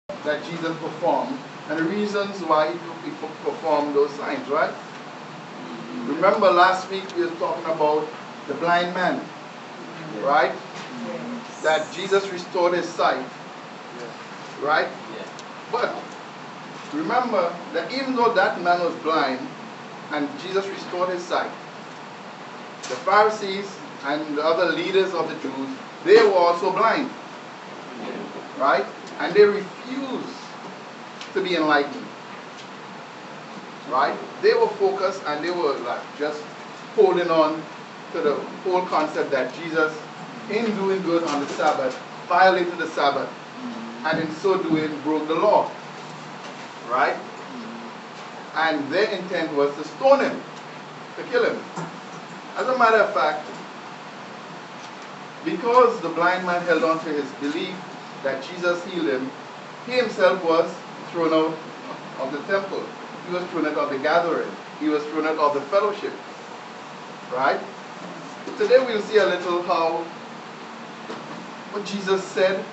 that Jesus performed and the reasons why he performed those signs, right? Remember last week we were talking about the blind man, right? That Jesus restored his sight, right? But remember that even though that man was blind and Jesus restored his sight, the Pharisees and the other leaders of the Jews, they were also blind, right? And they refused to be enlightened, right? They were focused and they were like just holding on to the whole concept that Jesus, in doing good on the Sabbath, violated the Sabbath, and in so doing broke the law, right? And their intent was to stone him, to kill him. As a matter of fact, because the blind man held on to his belief that Jesus healed him, he himself was thrown out of the temple. He was thrown out of the gathering. He was thrown out of the fellowship. Right? Today we'll see a little how what Jesus said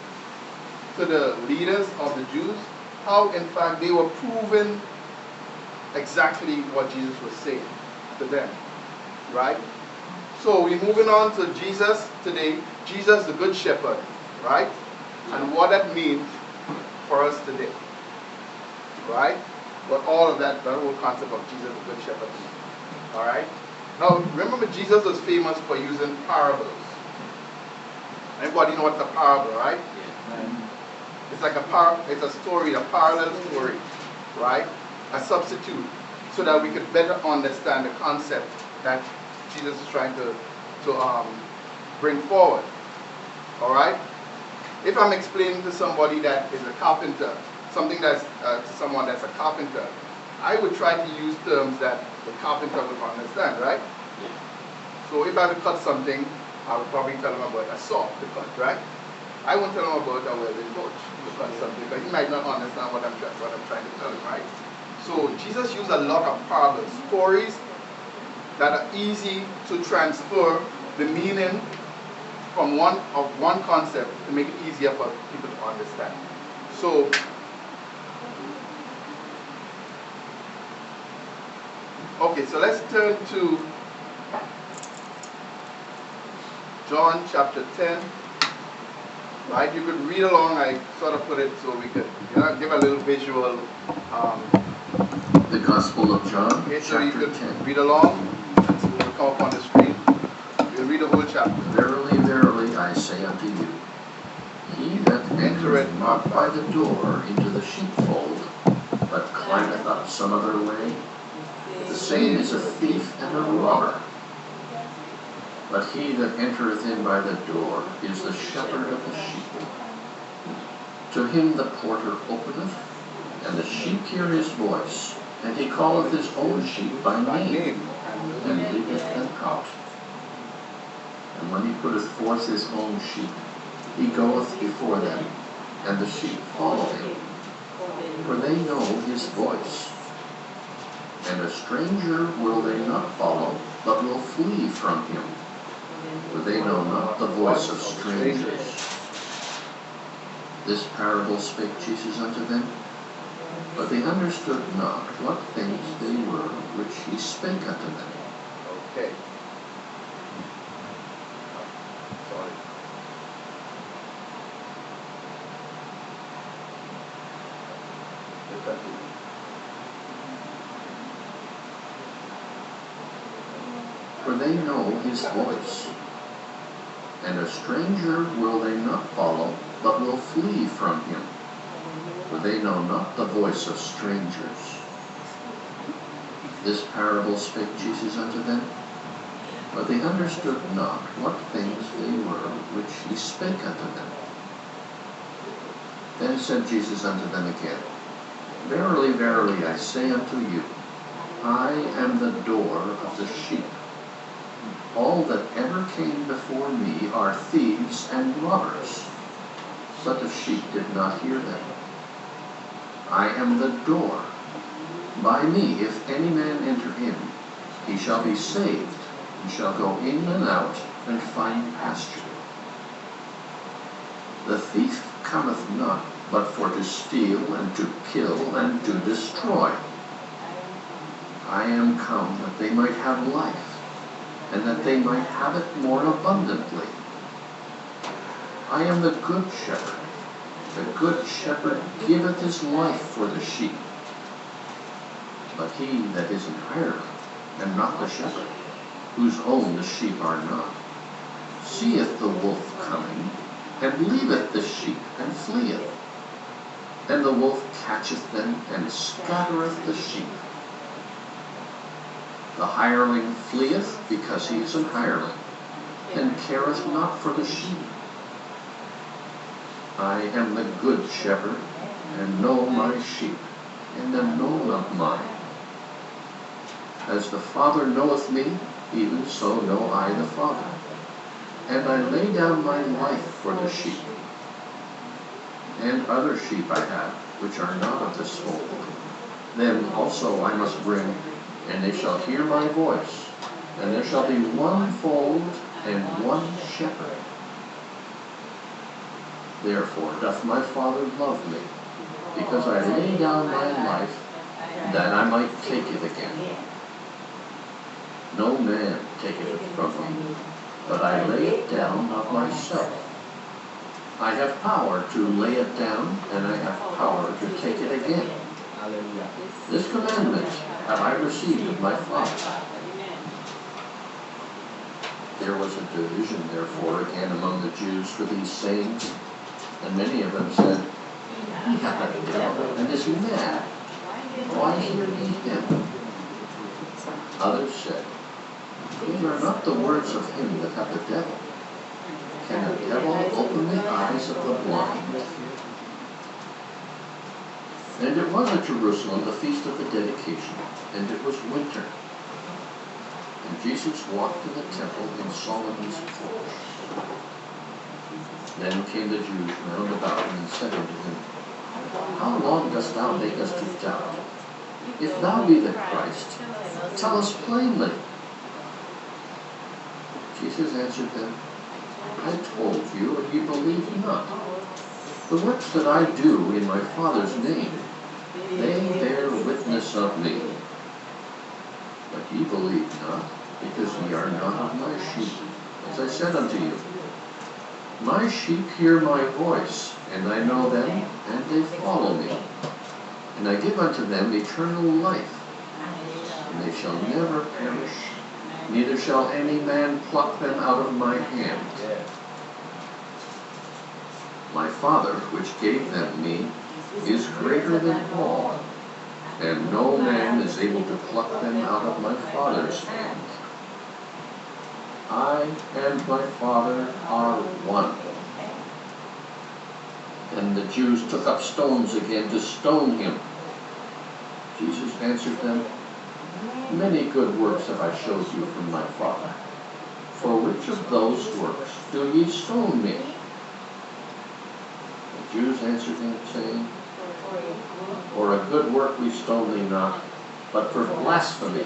to the leaders of the Jews, how in fact they were proving exactly what Jesus was saying to them. Right? So we're moving on to Jesus today. Jesus the Good Shepherd. Right? And what that means for us today. Right? But all of that, the whole concept of Jesus the Good Shepherd. Alright? Now, remember Jesus was famous for using parables. Everybody know what's a parable, right? It's like it's a story, a parallel story. Right? A substitute. So that we could better understand the concept that Jesus is trying to bring forward. Alright? If I'm explaining to somebody that is a carpenter, something that's to someone that's a carpenter, I would try to use terms that the carpenter would understand, right? So if I would cut something, I would probably tell him about a saw to cut, right? I won't tell him about a welding torch to cut something, but he might not understand what I'm trying to tell him, right? So Jesus used a lot of parables, stories that are easy to transfer the meaning from one concept to make it easier for people to understand. So okay, so let's turn to John chapter 10. Right, you could read along. I sort of put it so we could give a little visual. The Gospel of John, okay, so you chapter could 10. read along. It will come up on the screen. We'll read the whole chapter. Verily, verily, I say unto you, he that entereth not by the door into the sheepfold, but climbeth up some other way, the same is a thief and a robber. But he that entereth in by the door is the shepherd of the sheep. To him the porter openeth, and the sheep hear his voice, and he calleth his own sheep by name, and leadeth them out. And when he putteth forth his own sheep, he goeth before them, and the sheep follow him, for they know his voice. And a stranger will they not follow, but will flee from him, for they know not the voice of strangers. This parable spake Jesus unto them, but they understood not what things they were which he spake unto them. Okay. Sorry. For they know his voice. And a stranger will they not follow, but will flee from him, for they know not the voice of strangers. This parable spake Jesus unto them, but they understood not what things they were which he spake unto them. Then said Jesus unto them again, Verily, verily, I say unto you, I am the door of the sheep. All that ever came before me are thieves and robbers, but the sheep did not hear them. I am the door. By me, if any man enter in, he shall be saved, and shall go in and out, and find pasture. The thief cometh not, but for to steal and to kill and to destroy. I am come that they might have life, and that they might have it more abundantly. I am the good shepherd. The good shepherd giveth his life for the sheep. But he that is an hireling, and not the shepherd, whose own the sheep are not, seeth the wolf coming, and leaveth the sheep, and fleeth. And the wolf catcheth them, and scattereth the sheep. The hireling fleeth, because he is an hireling, and careth not for the sheep. I am the good shepherd, and know my sheep, and am known of mine. As the Father knoweth me, even so know I the Father. And I lay down my life for the sheep. And other sheep I have, which are not of this fold. Them also I must bring, and they shall hear my voice. And there shall be one fold and one shepherd. Therefore doth my Father love me, because I lay down my life, that I might take it again. No man taketh it from me, but I lay it down of myself. I have power to lay it down, and I have power to take it again. This commandment have I received of my Father. There was a division, therefore, again among the Jews for these sayings, and many of them said, He hath a devil, and is mad. Why hear ye him? Others said, These are not the words of him that hath a devil. Can a devil open the eyes of the blind? And it was at Jerusalem the feast of the dedication, and it was winter. And Jesus walked in the temple in Solomon's porch. Then came the Jews round about him and said unto him, How long dost thou make us to doubt? If thou be the Christ, tell us plainly. Jesus answered them, I told you, and ye believe not. The works that I do in my Father's name, they bear witness of me. But ye believe not, because ye are not of my sheep, as I said unto you. My sheep hear my voice, and I know them, and they follow me. And I give unto them eternal life, and they shall never perish, neither shall any man pluck them out of my hand. My Father, which gave them me, is greater than all, and no man is able to pluck them out of my Father's hand. I and my Father are one. And the Jews took up stones again to stone him. Jesus answered them, Many good works have I showed you from my Father. For which of those works do ye stone me? The Jews answered him, saying, For a good work we stone thee not, but for blasphemy,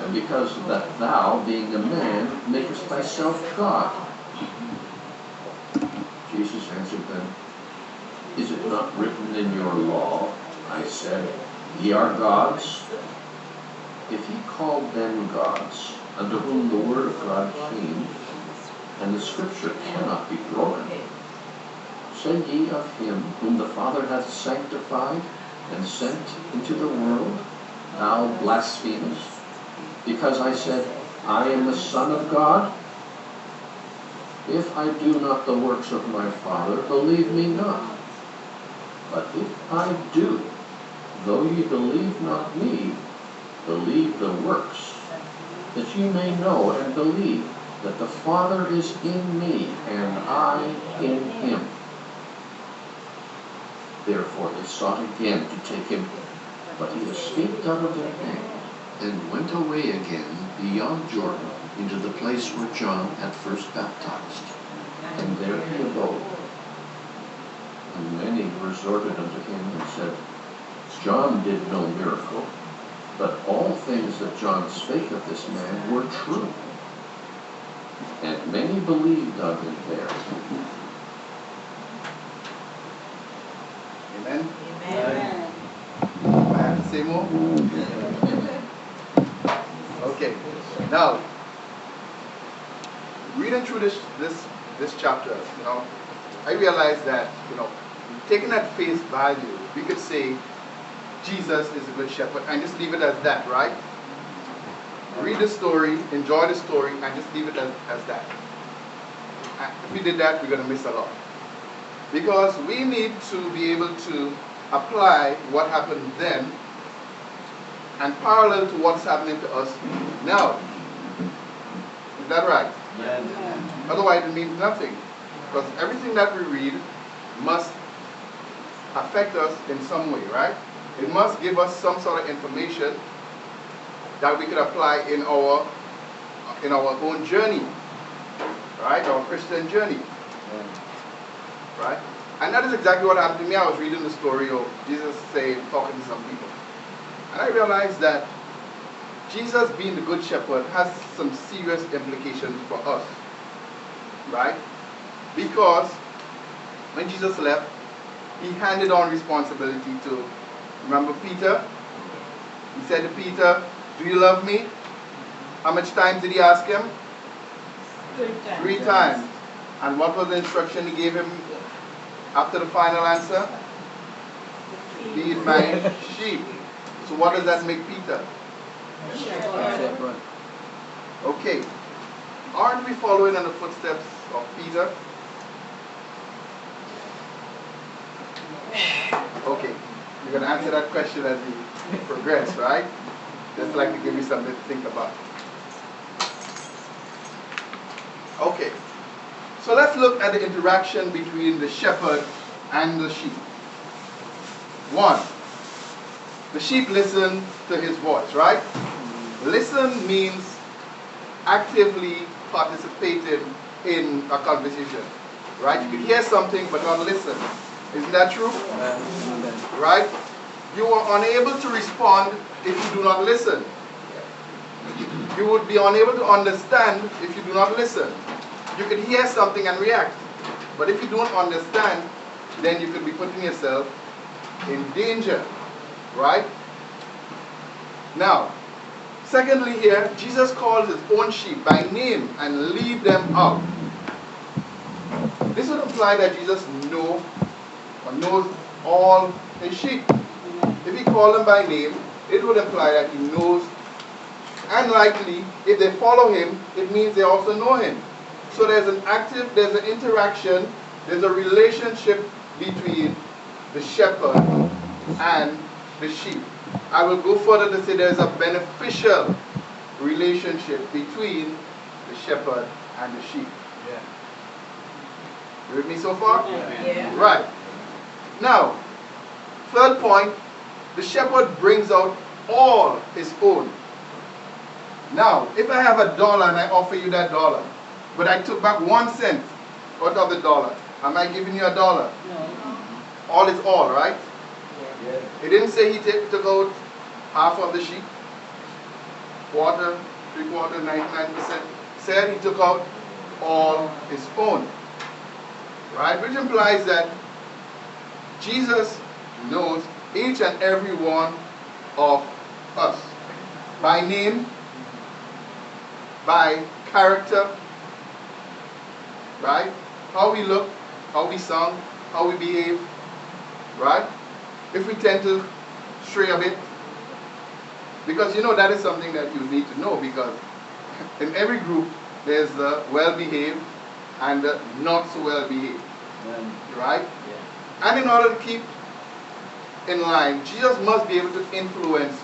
and because that thou, being a man, makest thyself God. Jesus answered them, Is it not written in your law, I said, Ye are gods? If he called them gods, unto whom the word of God came, and the scripture cannot be broken, say ye of him whom the Father hath sanctified and sent into the world, thou blasphemest, because I said, I am the Son of God? If I do not the works of my Father, believe me not. But if I do, though ye believe not me, believe the works, that ye may know and believe that the Father is in me, and I in him. Therefore they sought again to take him, but he escaped out of their hand, and went away again beyond Jordan into the place where John had first baptized, and there he abode. And many resorted unto him and said, John did no miracle, but all things that John spake of this man were true. And many believed on him there. Amen. Amen. I have to say more? Okay. Now, reading through this chapter, I realized that, taken at face value, we could say Jesus is a good shepherd and just leave it as that, right? Read the story, enjoy the story, and just leave it as that. And if we did that, we're going to miss a lot. Because we need to be able to apply what happened then and parallel to what's happening to us now. Is that right? Amen. Otherwise, it means nothing. Because everything that we read must affect us in some way, right? It must give us some sort of information that we could apply in our own journey, right? Our Christian journey, right? And that is exactly what happened to me. I was reading the story of Jesus talking to some people, and I realized that Jesus being the good shepherd has some serious implications for us, right? Because when Jesus left, he handed on responsibility to, remember Peter? He said to Peter, "Do you love me?" How much times did he ask him? 3 times. 3 times. And what was the instruction he gave him after the final answer? Feed my sheep. So what does that make Peter? Shepherd. Okay. Aren't we following in the footsteps of Peter? Okay. You're going to answer that question as we progress, right? Just like to give you something to think about. Okay. So let's look at the interaction between the shepherd and the sheep. 1. The sheep listen to his voice, right? Listen means actively participating in a conversation, right? You can hear something but not listen. Isn't that true? Right? You are unable to respond if you do not listen. You would be unable to understand if you do not listen. You could hear something and react, but if you don't understand, then you could be putting yourself in danger, right? Now, secondly here, Jesus calls his own sheep by name and lead them out. This would imply that Jesus knows all his sheep. If he called them by name, it would imply that he knows, and likely, if they follow him, it means they also know him. So there's an interaction, there's a relationship between the shepherd and the sheep. I will go further to say there's a beneficial relationship between the shepherd and the sheep. Yeah. You with me so far? Yeah. Right. Now, third point, the shepherd brings out all his own. Now, if I have $1 and I offer you that dollar, but I took back 1 cent out of the dollar, am I giving you $1? No. All is all, right? Yeah. It didn't say he took out half of the sheep, quarter, 3/4, 99%. Said he took out all his own, right? Which implies that Jesus knows each and every one of us by name, by character, right? How we look, how we sound, how we behave, right? If we tend to stray a bit, because that is something that you need to know, because in every group there's the well-behaved and the not so well-behaved, right? Yeah. And in order to keep in line, Jesus must be able to influence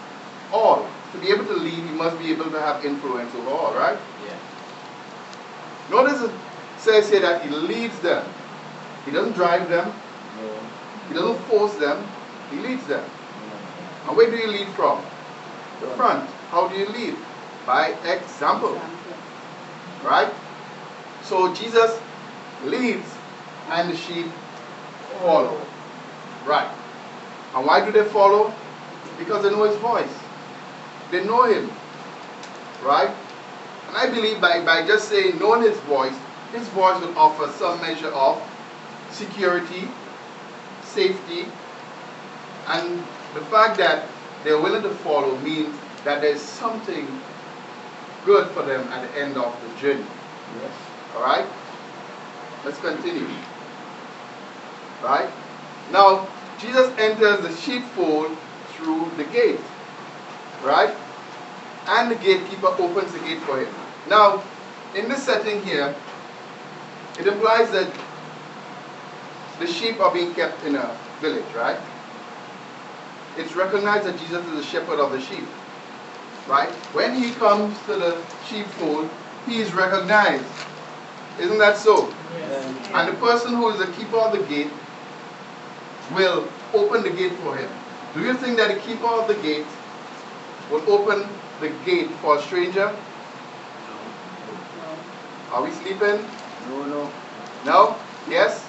all. To be able to lead, he must be able to have influence over all, right? Yeah. Notice it says here that he leads them. He doesn't drive them. No. He doesn't force them. He leads them. And where do you lead from? The front. How do you lead? By example. Right? So Jesus leads and the sheep follow. Right. And why do they follow? Because they know his voice. They know him. Right? And I believe by just saying knowing his voice will offer some measure of security, safety, And the fact that they're willing to follow means that there's something good for them at the end of the journey. Yes. Alright? Let's continue. Right? Now, Jesus enters the sheepfold through the gate. Right? And the gatekeeper opens the gate for him. Now, in this setting here, it implies that the sheep are being kept in a village, right? It's recognized that Jesus is the shepherd of the sheep. Right? When he comes to the sheepfold, he is recognized. Isn't that so? Yes. And the person who is the keeper of the gate will open the gate for him. Do you think that the keeper of the gate will open the gate for a stranger? Are we sleeping? No, no. No? Yes?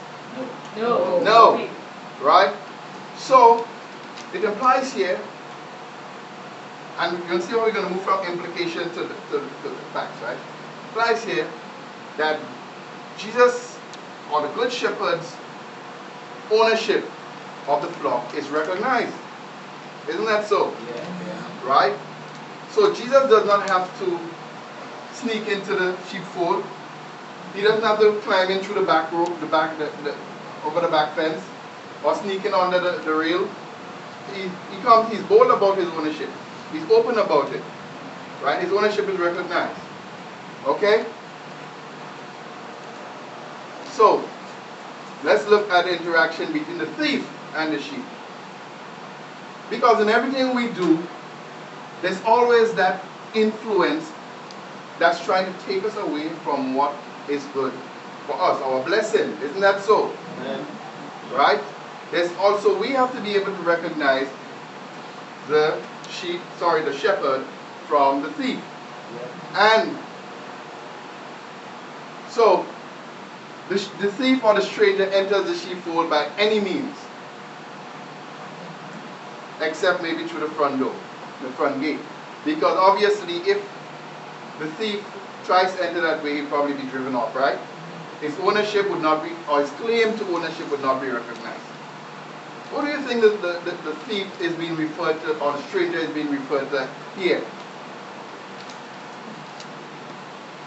No. No. Right? So, it implies here, and you can see how we're going to move from implication to the facts, right? It implies here that Jesus, or the Good Shepherd's ownership of the flock is recognized. Isn't that so? Yeah. Right? So Jesus does not have to sneak into the sheepfold. He doesn't have to climb in through the back rope, over the back fence, or sneak in under the rail. He comes, he's bold about his ownership. He's open about it. Right? His ownership is recognized. Okay? So, let's look at the interaction between the thief and the sheep. Because in everything we do, there's always that influence that's trying to take us away from what is good for us, our blessing. Isn't that so? Amen. Right? There's also, we have to be able to recognize the shepherd from the thief. Yeah. And so, the thief or the stranger enters the sheepfold by any means, except maybe through the front door, the front gate. Because obviously, if the thief tries to enter that way, he'll probably be driven off, right? His ownership would not be, or his claim to ownership would not be recognized. What do you think that the thief is being referred to, or the stranger is being referred to here?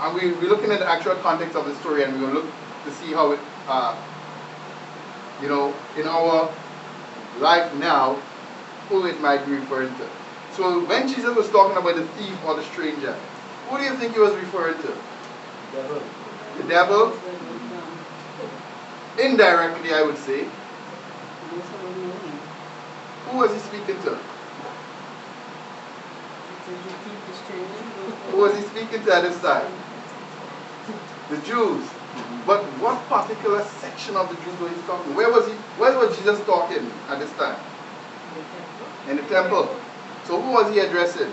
And we're looking at the actual context of the story, and we're going to look to see how it, in our life now, who it might be referring to. So when Jesus was talking about the thief or the stranger, who do you think he was referring to? Devil. The devil? Indirectly, I would say. Who was he speaking to? Who was he speaking to at this time? The Jews. But what particular section of the Jews was he talking? Where was Jesus talking at this time? In the temple. So who was he addressing?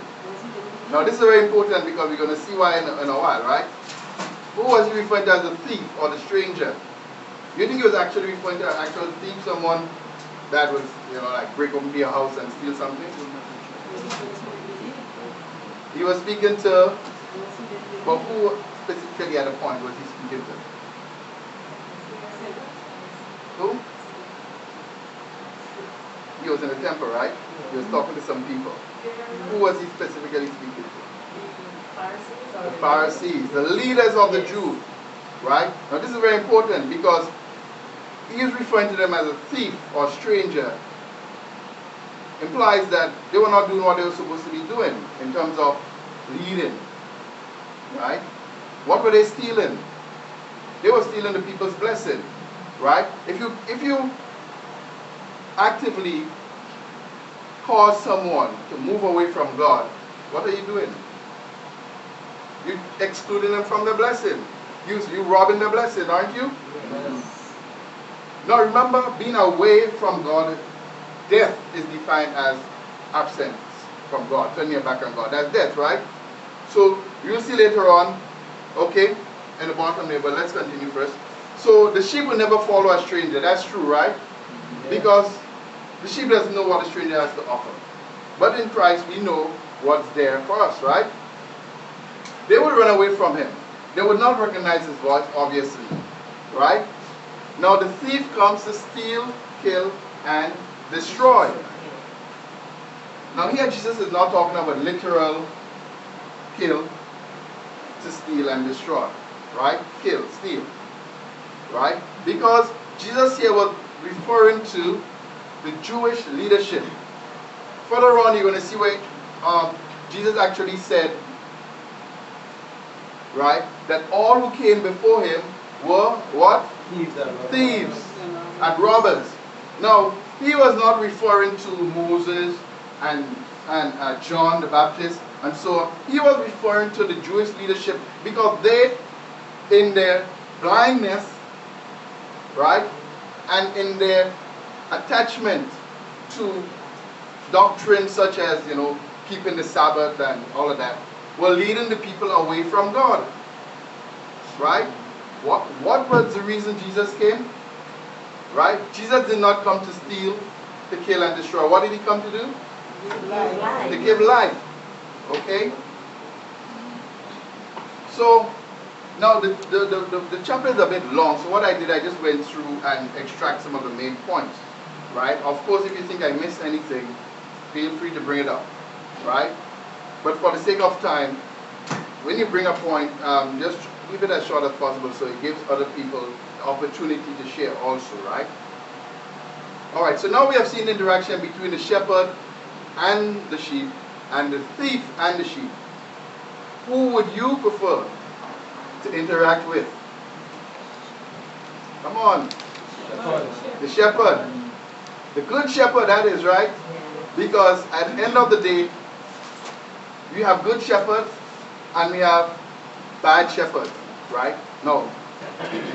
Now this is very important because we're going to see why in a while, right? Who was he referring to as the thief or the stranger? Do you think he was actually referring to an actual thief, someone that was, like break open your house and steal something? He was speaking to, but who specifically at the point was he speaking to? Who? He was in the temple, right? He was talking to some people. Who was he specifically speaking to? The Pharisees, the leaders of the Jews, right? Now this is very important because he is referring to them as a thief or stranger. Implies that they were not doing what they were supposed to be doing in terms of leading, right? What were they stealing? They were stealing the people's blessing, right? If you actively cause someone to move away from God, what are you doing? You're excluding them from the blessing. You're robbing the blessing, aren't you? Yes. Now remember, being away from God, death is defined as absence from God, turning your back on God. That's death, right? So you'll see later on, okay, in the bottom there, but let's continue first. So the sheep will never follow a stranger. That's true, right? Because the sheep doesn't know what the stranger has to offer. But in Christ, we know what's there for us, right? They would run away from him. They would not recognize his voice, obviously, right? Now the thief comes to steal, kill, and destroy. Now here Jesus is not talking about literal kill, to steal and destroy. Right? Kill, steal. Right? Because Jesus here was referring to the Jewish leadership. Further on, you're going to see where Jesus actually said, right, that all who came before him were what? Thieves and robbers. Now, he was not referring to Moses and John the Baptist and so on. He was referring to the Jewish leadership because they, in their blindness, right, and in their attachment to doctrines such as, keeping the Sabbath and all of that, were leading the people away from God. Right? What was the reason Jesus came? Right? Jesus did not come to steal, to kill and destroy. What did he come to do? To give life. Okay? So, now the chapter is a bit long, so what I did, I just went through and extract some of the main points. Right? Of course, if you think I missed anything, feel free to bring it up. Right? But for the sake of time, when you bring a point, just keep it as short as possible so it gives other people the opportunity to share also, right? Alright, so now we have seen the interaction between the shepherd and the sheep, and the thief and the sheep. Who would you prefer to interact with? Come on. The shepherd. The good shepherd, that is, right? Because at the end of the day, we have good shepherds and we have bad shepherds, right? No.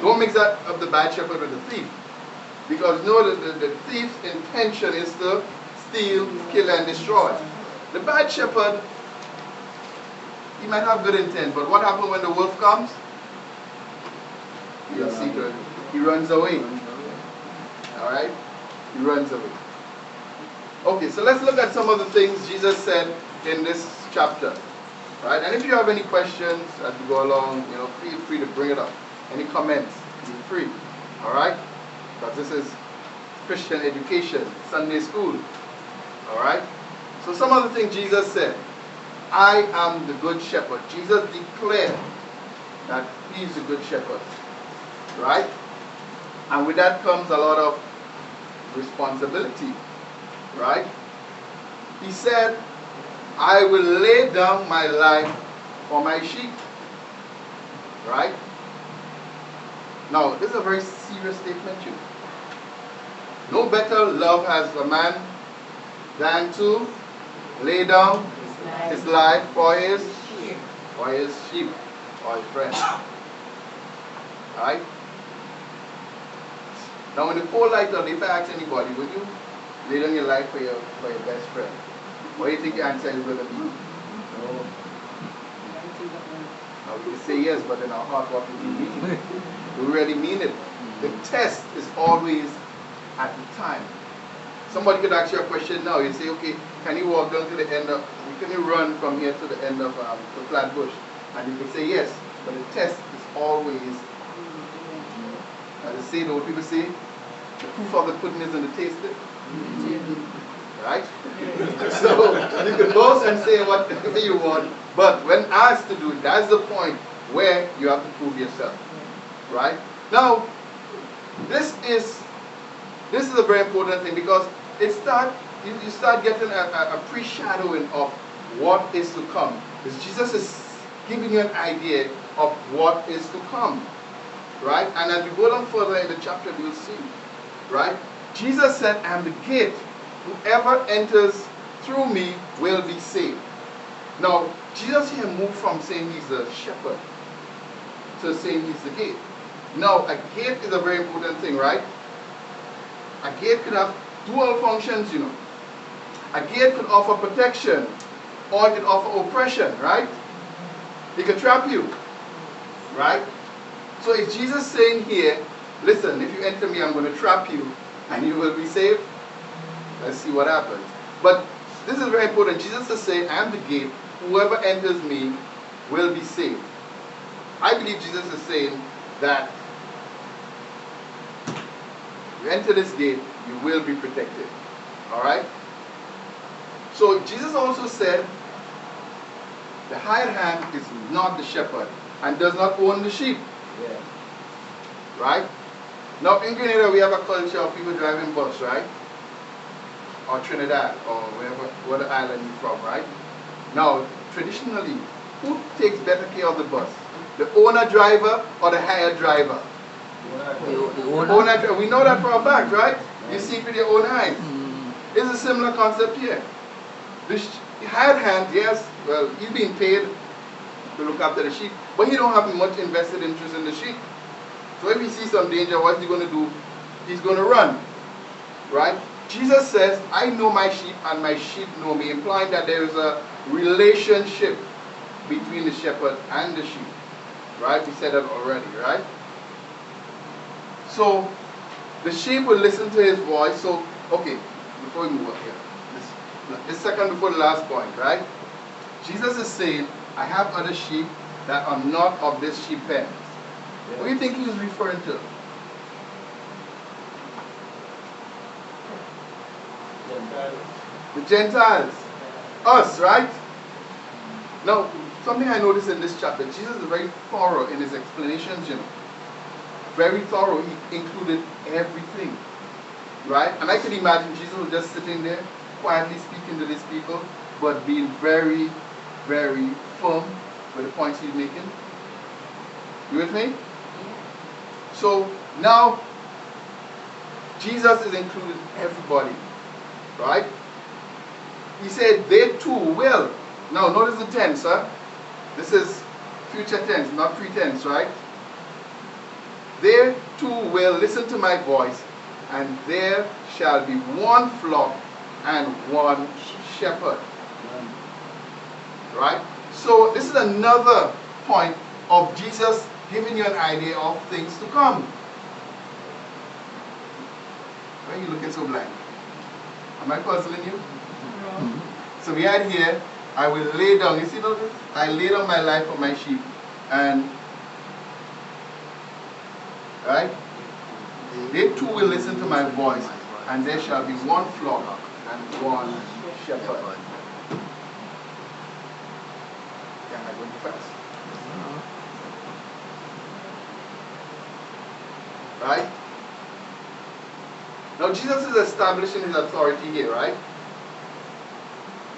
Don't mix that up, the bad shepherd with the thief. Because the thief's intention is to steal, kill, and destroy. The bad shepherd, he might have good intent, but what happens when the wolf comes? You'll see to it. He runs away. Alright? He runs away. Okay, so let's look at some of the things Jesus said in this chapter. Right? And if you have any questions as we go along, feel free to bring it up. Any comments, feel free. Alright? Because this is Christian education, Sunday school. Alright? So some of the things Jesus said. I am the good shepherd. Jesus declared that he is the good shepherd. Right? And with that comes a lot of responsibility. Right? He said, I will lay down my life for my sheep. Right? Now, this is a very serious statement, you. No better love has a man than to lay down his life for his sheep, or his friends. Right? Now, in the cold light of, if I ask anybody, would you lay down your life for your best friend? What do you think the answer is going to be? No. Now, we can say yes, but in our heart, what do we mean? We really mean it. The test is always at the time. Somebody could ask you a question now. You say, okay, can you walk down to the end of, can you run from here to the end of the flat bush? And you could say yes, but the test is always, as they say, the old people say, the proof of the pudding is in the tasting. Right? So you can boast and say whatever you want, but when asked to do it, that's the point where you have to prove yourself. Right? Now, this is a very important thing because you start getting a pre-shadowing of what is to come. Because Jesus is giving you an idea of what is to come. Right? And as we go down further in the chapter, you'll see. Right? Jesus said, I am the gate. Whoever enters through me will be saved. Now, Jesus here moved from saying he's the shepherd to saying he's the gate. Now, a gate is a very important thing, right? A gate could have dual functions, A gate could offer protection or it could offer oppression, right? It could trap you, right? So is Jesus saying here, listen, if you enter me, I'm going to trap you and you will be saved? Let's see what happens. But this is very important. Jesus is saying, I am the gate. Whoever enters me will be saved. I believe Jesus is saying that you enter this gate, you will be protected. Alright? So Jesus also said, the hired hand is not the shepherd and does not own the sheep. Yeah. Right? Now in Grenada we have a culture of people driving bus, right? Or Trinidad, or whatever island you're from, right? Now, traditionally, who takes better care of the bus? The owner driver or the hired driver? The The owner. owner, we know that for a fact, right? You see it with your own eyes. Mm. It's a similar concept here. The hired hand, yes, well, he's being paid to look after the sheep, but he don't have much invested interest in the sheep. So if he sees some danger, what's he going to do? He's going to run, right? Jesus says, I know my sheep and my sheep know me, implying that there is a relationship between the shepherd and the sheep, right? We said that already, right? So the sheep will listen to his voice. So, okay, before we move on here, this second before the last point, right? Jesus is saying, I have other sheep that are not of this sheep pen. What do you think he was referring to? The Gentiles. Us, right? Now, something I noticed in this chapter, Jesus is very thorough in his explanations, you know. Very thorough. He included everything. Right? And I can imagine Jesus was just sitting there, quietly speaking to these people, but being very, very firm with the points he's making. You with me? So now, Jesus is including everybody. Right? He said, they too will. Now, notice the tense, huh? This is future tense, not pre-tense, right? They too will listen to my voice, and there shall be one flock and one shepherd. Right? So, this is another point of Jesus giving you an idea of things to come. Why are you looking so blank? Am I puzzling you? No. So we had here, I will lay down, you see this? I lay down my life for my sheep. And, right? They too will listen to my voice, and there shall be one flock and one shepherd. Am I going too fast? Right? Now Jesus is establishing his authority here, right?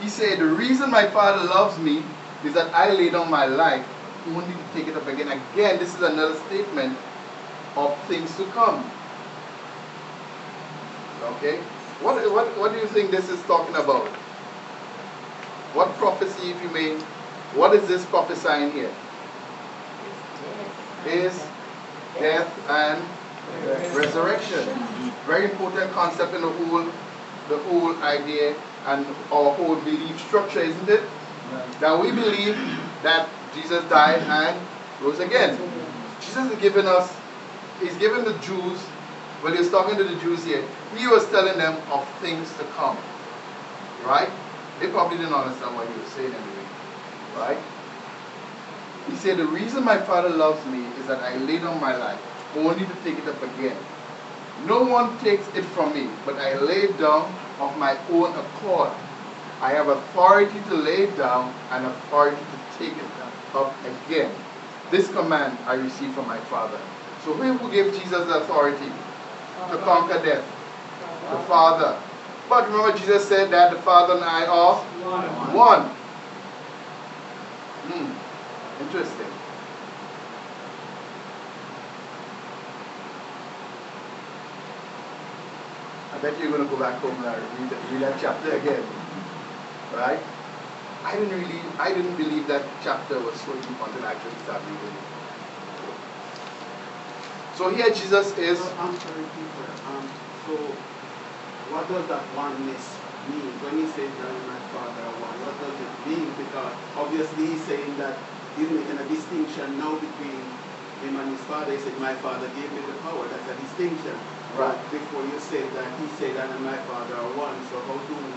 He said, the reason my Father loves me is that I lay down my life only to take it up again. Again, this is another statement of things to come. Okay? What do you think this is talking about? What prophecy, if you may, what is this prophesying here? Is death and resurrection. Very important concept in the whole idea and our whole belief structure, isn't it? That we believe that Jesus died and rose again. Jesus is giving us, he's giving the Jews, when he was talking to the Jews here, he was telling them of things to come. Right? They probably didn't understand what he was saying anyway. Right? He said, the reason my Father loves me is that I lay down my life only to take it up again. No one takes it from me, but I lay it down of my own accord. I have authority to lay it down and authority to take it up again. This command I received from my Father. So who gave Jesus the authority to conquer death? The Father. But remember Jesus said that the Father and I are one. Interesting. I bet you're going to go back home and read that chapter again. Right? I didn't believe that chapter was so deep until I actually started reading it. So here Jesus is. I'm sorry, Peter. So what does that oneness mean? When he says that my Father are one, what does it mean? Because obviously he's saying that he's making a distinction now between him and his Father. He said, my Father gave me the power. That's a distinction. Right. But before you say that, he said that and my Father are one. So how do we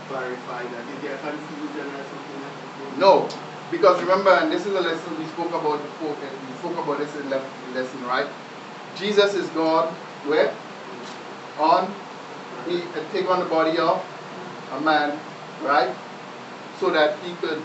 clarify that? Is there confusion or something like that? No, because remember, and this is a lesson we spoke about before. We spoke about this in the lesson, right? Jesus is God. Where? He take on the body of a man right? So that he could